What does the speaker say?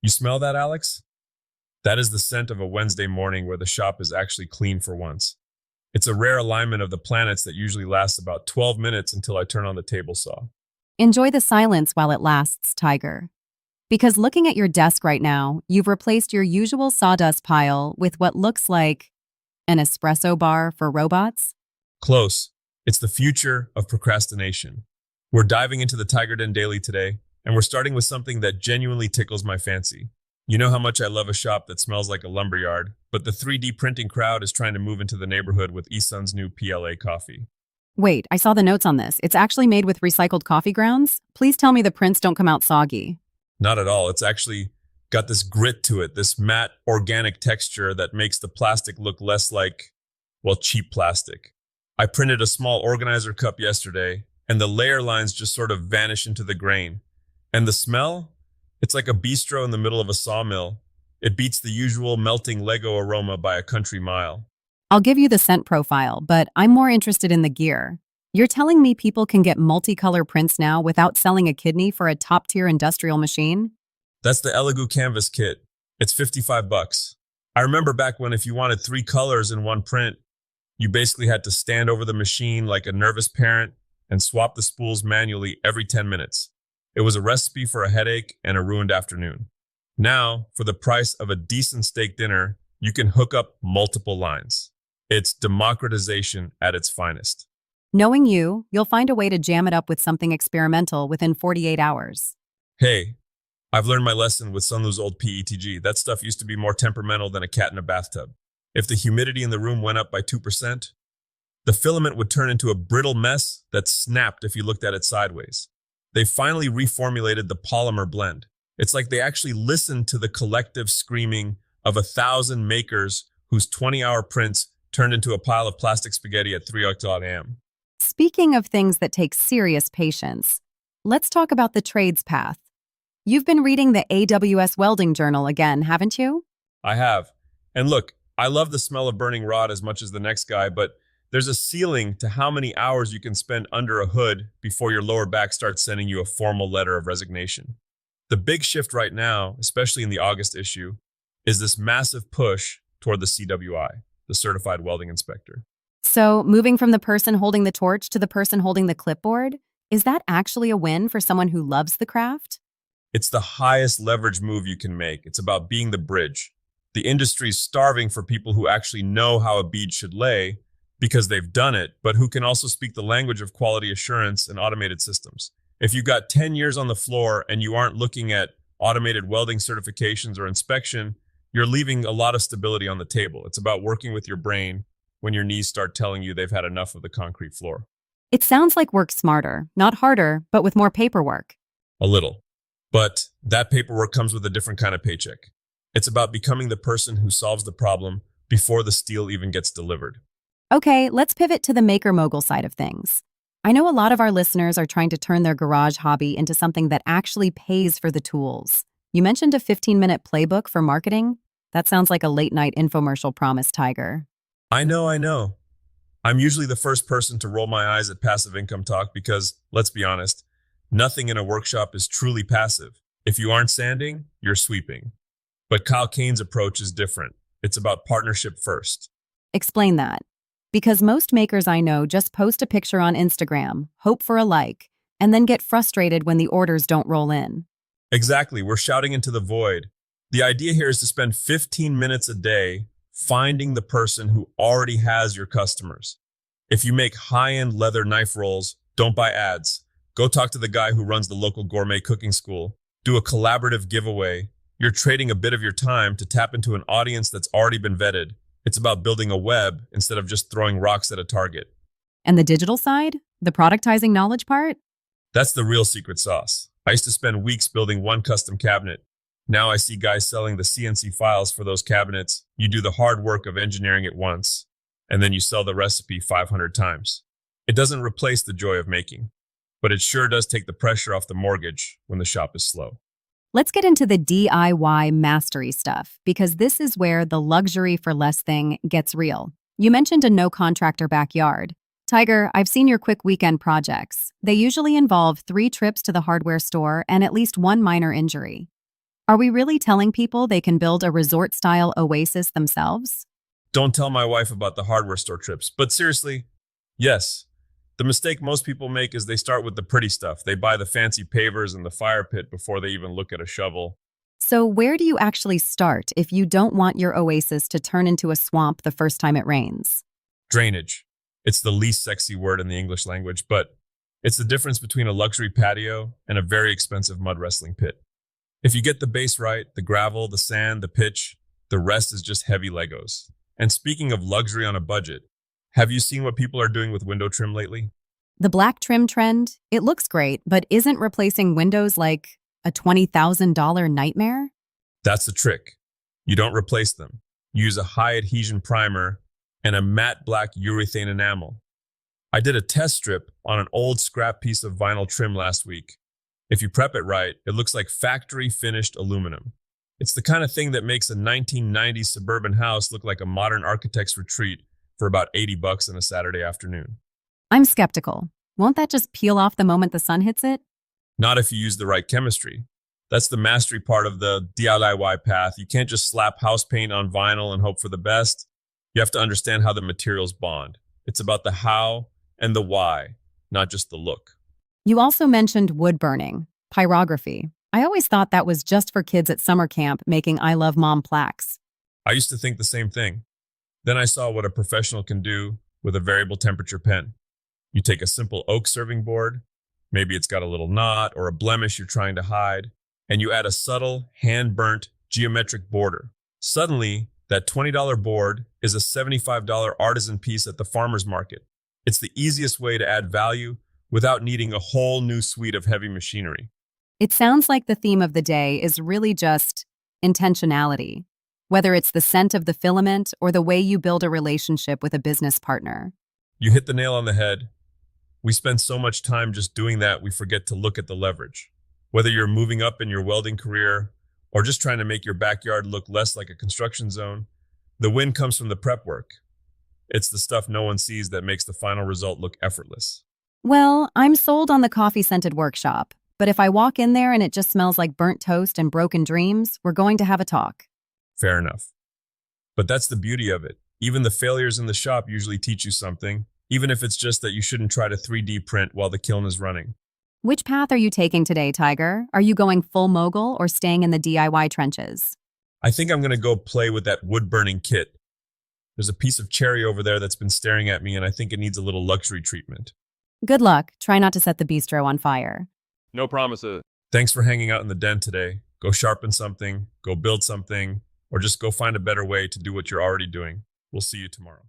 You smell that, Alex? That is the scent of a Wednesday morning where the shop is actually clean for once. It's a rare alignment of the planets that usually lasts about 12 minutes until I turn on the table saw. Enjoy the silence while it lasts, Tiger. Because looking at your desk right now, you've replaced your usual sawdust pile with what looks like an espresso bar for robots. Close. It's the future of procrastination. We're diving into the TigerDen Daily today, and we're starting with something that genuinely tickles my fancy. You know how much I love a shop that smells like a lumberyard, but the 3D printing crowd is trying to move into the neighborhood with Isun's new PLA coffee. Wait, I saw the notes on this. It's actually made with recycled coffee grounds? Please tell me the prints don't come out soggy. Not at all. It's actually got this grit to it, this matte organic texture that makes the plastic look less like, well, cheap plastic. I printed a small organizer cup yesterday, and the layer lines just sort of vanish into the grain. And the smell? It's like a bistro in the middle of a sawmill. It beats the usual melting Lego aroma by a country mile. I'll give you the scent profile, but I'm more interested in the gear. You're telling me people can get multicolor prints now without selling a kidney for a top-tier industrial machine? That's the Elegoo Canvas kit. It's $55. I remember back when if you wanted 3 colors in one print, you basically had to stand over the machine like a nervous parent and swap the spools manually every 10 minutes. It was a recipe for a headache and a ruined afternoon. Now, for the price of a decent steak dinner, you can hook up multiple lines. It's democratization at its finest. Knowing you, you'll find a way to jam it up with something experimental within 48 hours. Hey, I've learned my lesson with Sunlu's old PETG. That stuff used to be more temperamental than a cat in a bathtub. If the humidity in the room went up by 2%, the filament would turn into a brittle mess that snapped if you looked at it sideways. They finally reformulated the polymer blend. It's like they actually listened to the collective screaming of 1,000 makers whose 20-hour prints turned into a pile of plastic spaghetti at 3 a.m. Speaking of things that take serious patience, let's talk about the trades path. You've been reading the AWS Welding Journal again, haven't you? I have. And look, I love the smell of burning rod as much as the next guy, but there's a ceiling to how many hours you can spend under a hood before your lower back starts sending you a formal letter of resignation. The big shift right now, especially in the August issue, is this massive push toward the CWI, the Certified Welding Inspector. So, moving from the person holding the torch to the person holding the clipboard, is that actually a win for someone who loves the craft? It's the highest leverage move you can make. It's about being the bridge. The industry's starving for people who actually know how a bead should lay because they've done it, but who can also speak the language of quality assurance and automated systems. If you've got 10 years on the floor and you aren't looking at automated welding certifications or inspection, you're leaving a lot of stability on the table. It's about working with your brain when your knees start telling you they've had enough of the concrete floor. It sounds like work smarter, not harder, but with more paperwork. A little. But that paperwork comes with a different kind of paycheck. It's about becoming the person who solves the problem before the steel even gets delivered. Okay, let's pivot to the maker mogul side of things. I know a lot of our listeners are trying to turn their garage hobby into something that actually pays for the tools. You mentioned a 15-minute playbook for marketing? That sounds like a late-night infomercial promise, Tiger. I know. I'm usually the first person to roll my eyes at passive income talk because, let's be honest, nothing in a workshop is truly passive. If you aren't sanding, you're sweeping. But Kyle Kane's approach is different. It's about partnership first. Explain that. Because most makers I know just post a picture on Instagram, hope for a like, and then get frustrated when the orders don't roll in. Exactly, we're shouting into the void. The idea here is to spend 15 minutes a day finding the person who already has your customers. If you make high-end leather knife rolls, don't buy ads. Go talk to the guy who runs the local gourmet cooking school. Do a collaborative giveaway. You're trading a bit of your time to tap into an audience that's already been vetted. It's about building a web instead of just throwing rocks at a target. And the digital side? The productizing knowledge part? That's the real secret sauce. I used to spend weeks building one custom cabinet. Now I see guys selling the CNC files for those cabinets. You do the hard work of engineering it once, and then you sell the recipe 500 times. It doesn't replace the joy of making, but it sure does take the pressure off the mortgage when the shop is slow. Let's get into the DIY mastery stuff, because this is where the luxury for less thing gets real. You mentioned a no-contractor backyard. Tiger, I've seen your quick weekend projects. They usually involve 3 trips to the hardware store and at least one minor injury. Are we really telling people they can build a resort-style oasis themselves? Don't tell my wife about the hardware store trips. But seriously, yes. The mistake most people make is they start with the pretty stuff. They buy the fancy pavers and the fire pit before they even look at a shovel. So where do you actually start if you don't want your oasis to turn into a swamp the first time it rains? Drainage. It's the least sexy word in the English language, but it's the difference between a luxury patio and a very expensive mud wrestling pit. If you get the base right, the gravel, the sand, the pitch, the rest is just heavy Legos. And speaking of luxury on a budget, have you seen what people are doing with window trim lately? The black trim trend, it looks great, but isn't replacing windows like a $20,000 nightmare? That's the trick. You don't replace them. Use a high adhesion primer and a matte black urethane enamel. I did a test strip on an old scrap piece of vinyl trim last week. If you prep it right, it looks like factory finished aluminum. It's the kind of thing that makes a 1990s suburban house look like a modern architect's retreat for about $80 on a Saturday afternoon. I'm skeptical. Won't that just peel off the moment the sun hits it? Not if you use the right chemistry. That's the mastery part of the DIY path. You can't just slap house paint on vinyl and hope for the best. You have to understand how the materials bond. It's about the how and the why, not just the look. You also mentioned wood burning, pyrography. I always thought that was just for kids at summer camp making I Love Mom plaques. I used to think the same thing. Then I saw what a professional can do with a variable temperature pen. You take a simple oak serving board, maybe it's got a little knot or a blemish you're trying to hide, and you add a subtle, hand-burnt geometric border. Suddenly, that $20 board is a $75 artisan piece at the farmer's market. It's the easiest way to add value without needing a whole new suite of heavy machinery. It sounds like the theme of the day is really just intentionality, whether it's the scent of the filament or the way you build a relationship with a business partner. You hit the nail on the head. We spend so much time just doing that, we forget to look at the leverage. Whether you're moving up in your welding career or just trying to make your backyard look less like a construction zone, the win comes from the prep work. It's the stuff no one sees that makes the final result look effortless. Well, I'm sold on the coffee-scented workshop, but if I walk in there and it just smells like burnt toast and broken dreams, we're going to have a talk. Fair enough. But that's the beauty of it. Even the failures in the shop usually teach you something, even if it's just that you shouldn't try to 3D print while the kiln is running. Which path are you taking today, Tiger? Are you going full mogul or staying in the DIY trenches? I think I'm going to go play with that wood-burning kit. There's a piece of cherry over there that's been staring at me, and I think it needs a little luxury treatment. Good luck. Try not to set the bistro on fire. No promises. Thanks for hanging out in the den today. Go sharpen something, go build something, or just go find a better way to do what you're already doing. We'll see you tomorrow.